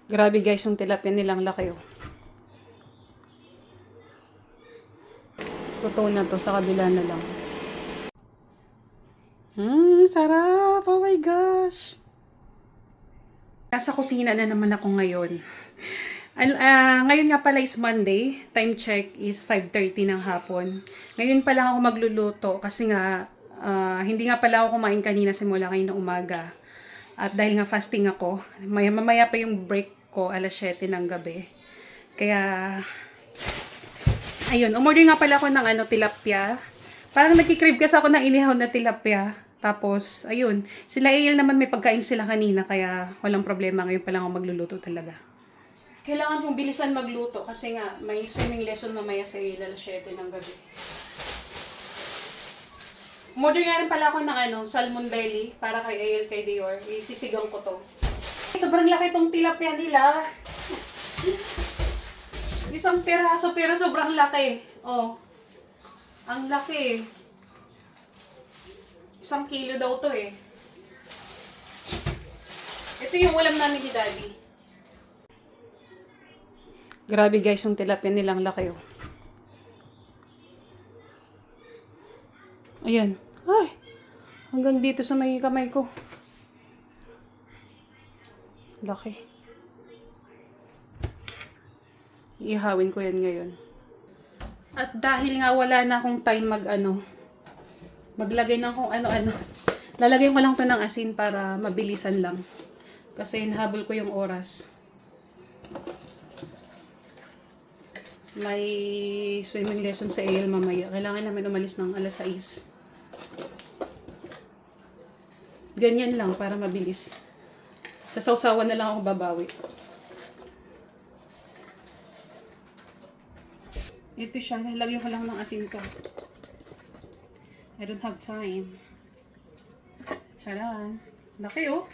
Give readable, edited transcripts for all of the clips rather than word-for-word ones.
Grabe guys, yung tilapia nilang laki oh. Totoo na to, sa kabila na lang. Sarap! Oh my gosh! Nasa kusina na naman ako ngayon. Ngayon nga pala is Monday. Time check is 5:30 ng hapon. Ngayon pa lang ako magluluto kasi nga hindi nga pala ako kumain kanina simula ngayon ng umaga. At dahil nga fasting ako, mamaya pa yung break ko alas 7 ng gabi. Kaya ayun, umorder nga pala ako ng tilapia. Parang nagki-crave kasi ako ng inihaw na tilapia. Tapos, ayun, sila Eyel naman may pagkain sila kanina, kaya walang problema. Ngayon pa lang ako magluluto talaga. Kailangan kong bilisan magluto kasi nga may swimming lesson mamaya sa Eyel alas 7 ng gabi. Umorder nga rin pala ako ng salmon belly para kay Eyel, kay Dior. Isisigang ko to. Sobrang laki tong tilapia nila. Isang piraso pero sobrang laki. Oh. Ang laki. 1 kilo daw to eh. Ito yung ulam namin ni Daddy. Grabe guys, yung tilapia nilang laki oh. Ayan. Ay! Hanggang dito sa may kamay ko. Laki. Iihawin ko yan ngayon. At dahil nga wala na akong time maglagay ng kung ano-ano. Lalagay ko lang to ng asin para mabilisan lang. Kasi hinahabol ko yung oras. May swimming lesson sa Eyel mamaya. Kailangan namin umalis ng alas 6. Ganyan lang para mabilis. Sa sausawan na lang ako babawi. Ito siya. Lalagyan ko lang ng asin ka. I don't have time. Charan. Laki oh.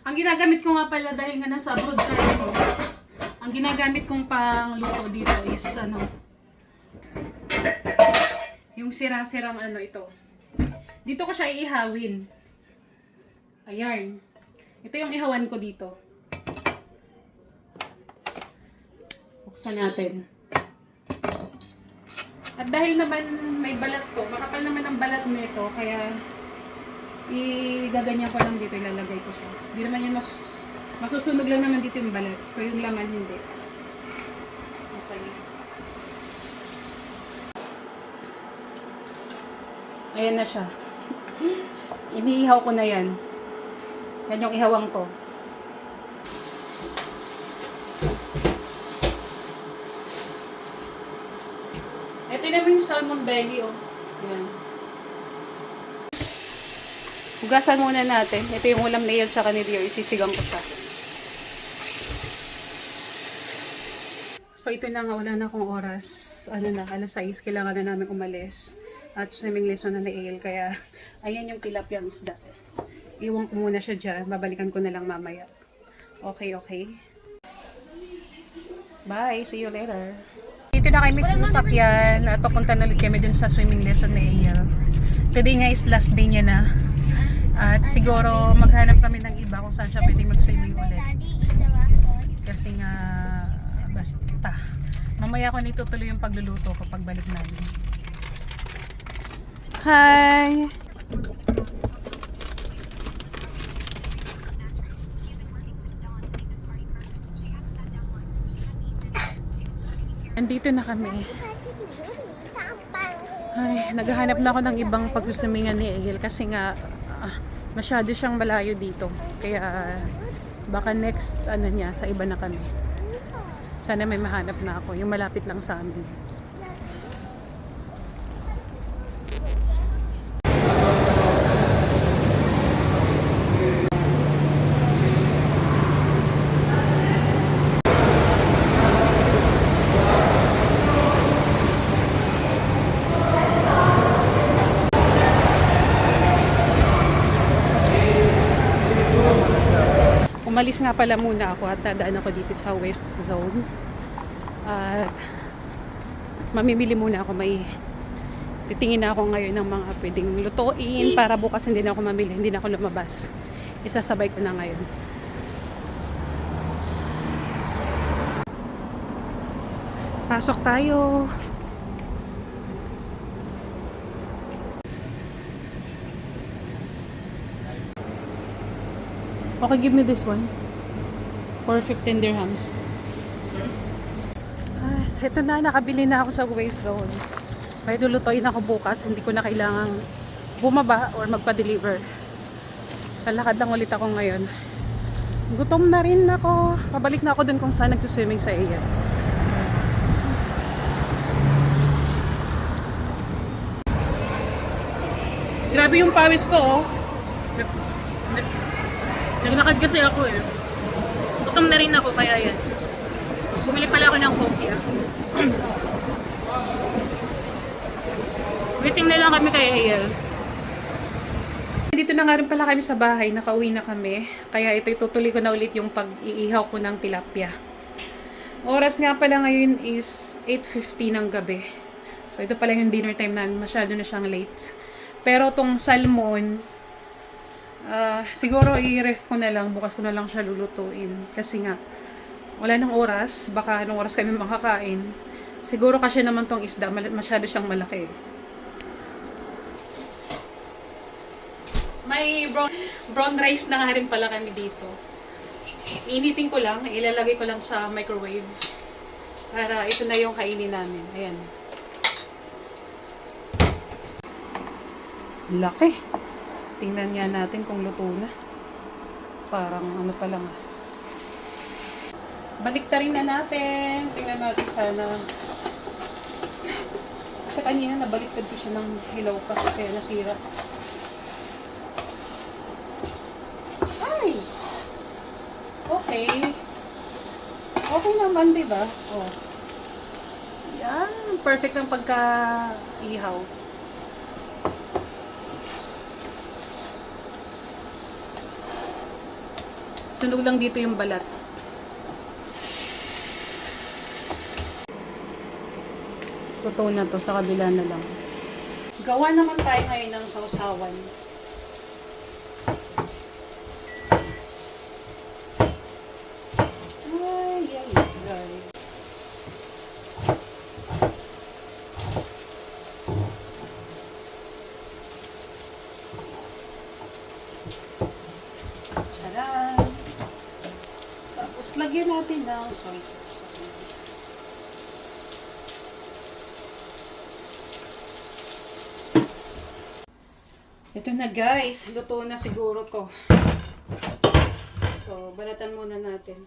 Ang ginagamit ko nga pala dahil nga nasa abroad ka ako. Ang ginagamit kong pangluto dito is yung sira-sirang ito. Dito ko siya iihawin. Ayan. Ito yung ihawan ko dito. Buksan natin. At dahil naman may balat to, makapal naman ang balat nito, kaya igaganyan ko lang dito, ilalagay ko siya. Hindi naman yan masusunog lang naman dito yung balat. So yung laman hindi. Okay. Ayan na siya. Iniihaw ko na yan. Yan yung ihawang to. Ito naman yung salmon belly, oh. Yan. Hugasan muna natin. Ito yung ulam na Eyel tsaka ni Dior. Isisigang ko siya. So, ito na nga. Wala na akong oras. Alas 6. Kailangan na namin umalis. At swimming lesson na ni Eyel. Kaya, ayan yung tilapia isda. Iwan ko muna siya dyan. Babalikan ko na lang mamaya. Okay, okay. Bye. See you later. Dito na kami sa sasakyan at papunta na ulit kami dun sa swimming lesson ni Eyel. Today nga is last day niya na. At siguro maghanap kami ng iba kung saan siya pwedeng mag-swimming ulit. Kasi nga basta. Mamaya ko nitutuloy yung pagluluto ko pagbalik namin. Hi! Andito na kami. Ay, naghahanap na ako ng ibang pag-swimingan ni Eyel kasi nga masyado siyang malayo dito. Kaya baka next niya sa iba na kami. Sana may mahanap na ako, yung malapit lang sa amin. Umalis nga pala muna ako at dadaan ako dito sa West Zone. At mamimili muna ako. Titingin na ako ngayon ng mga pwedeng lutuin para bukas hindi na ako mamili, hindi na ako lumabas. Isasabay ko na ngayon. Pasok tayo. Okay, give me this one. For 15 dirhams. Ah, eto na, nakabili na ako sa Waste Zone. May lulutuin ako bukas. Hindi ko na kailangang bumaba or magpa-deliver. Lalakad lang ulit ako ngayon. Gutom na rin ako. Pabalik na ako dun kung saan nagsuswimming sa iya. Grabe yung pawis ko, oh. Naglakad kasi ako eh. Gutom na rin ako kaya yan. Bumili pala ako ng coffee ah. Waiting na lang kami kay Ayel. Dito na nga rin pala kami sa bahay. Nakauwi na kami. Kaya ito itutuloy ko na ulit yung pag-iihaw ko ng tilapia. Oras nga pala ngayon is 8:50 ng gabi. So ito pala yung dinner time namin. Masyado na siyang late. Pero tong salmon, siguro i-ref ko na lang, bukas ko na lang siya lulutuin. Kasi nga, wala nang oras, baka anong oras kami makakain. Siguro kasi naman tong isda, masyado siyang malaki. May brown rice na nga rin pala kami dito. Initin ko lang, ilalagay ko lang sa microwave. Para ito na yung kainin namin. Ayan. Laki. Tingnan nga natin kung luto na. Parang ano pa lang. Baliktarin na natin. Tingnan natin sana. Kasi kanina nabaliktad ko siya ng hilaw pa. Kaya nasira. Ay! Okay. Okay naman, diba? Oh. Yan. Perfect ang pagka-ihaw. Sunog lang dito yung balat. Totoo na to, sa kabila na lang. Gawa naman tayo ngayon ng sausawan. Ay, ay, ay. Tcharan! Tapos lagyan natin ng soy sauce. Ito na guys, luto na siguro to. So, balatan muna natin.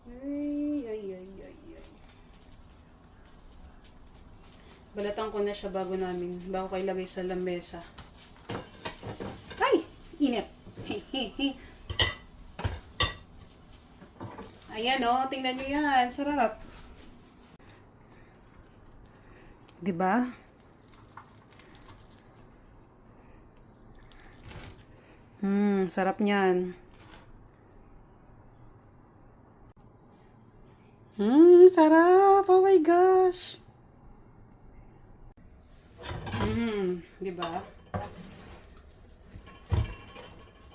Ay, ay, ay, ay, ay. Balatan ko na siya bago ko ilagay sa lamesa. Ay! Init! Ayan o, tingnan nyo yan. Sarap. Diba? Sarap niyan. Sarap. Oh my gosh. Diba?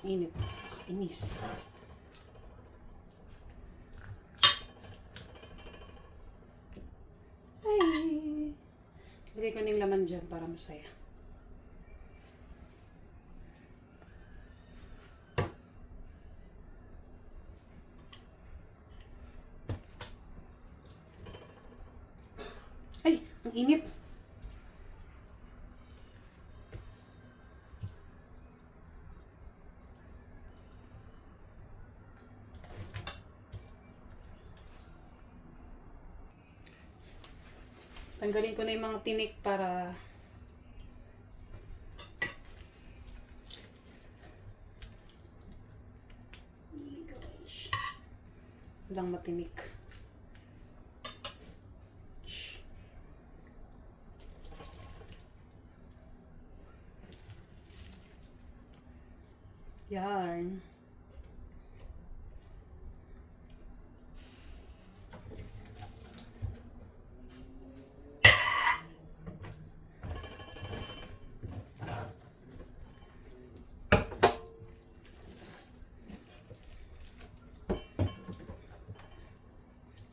Init. Inis. Ay. Lagay ko ng laman dyan para masaya. Ay, ang init. Tanggalin ko na yung mga tinik para walang matinik. Yarn.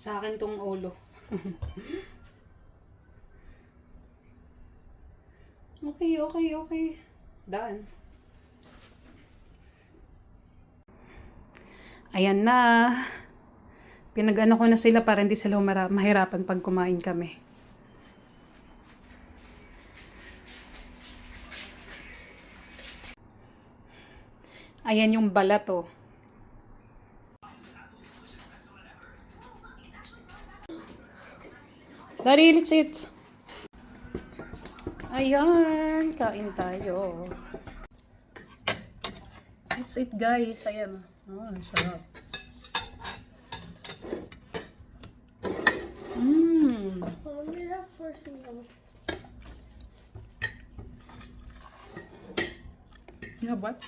Sa akin tong ulo. Okay. Done. Ayan na. Pinag-ano ko na sila para hindi sila mahirapan pag kumain kami. Ayan yung balat, oh. Daddy, let's eat. Ayan, kain tayo. Let's eat, guys. Ayan. Oh, sarap. We have first meals. You have what?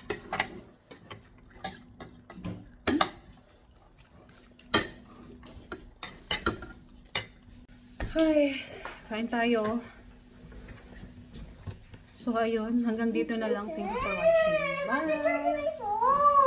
Hi, kain tayo. So, ayun, hanggang dito na lang. Thank you for watching. Bye! My phone!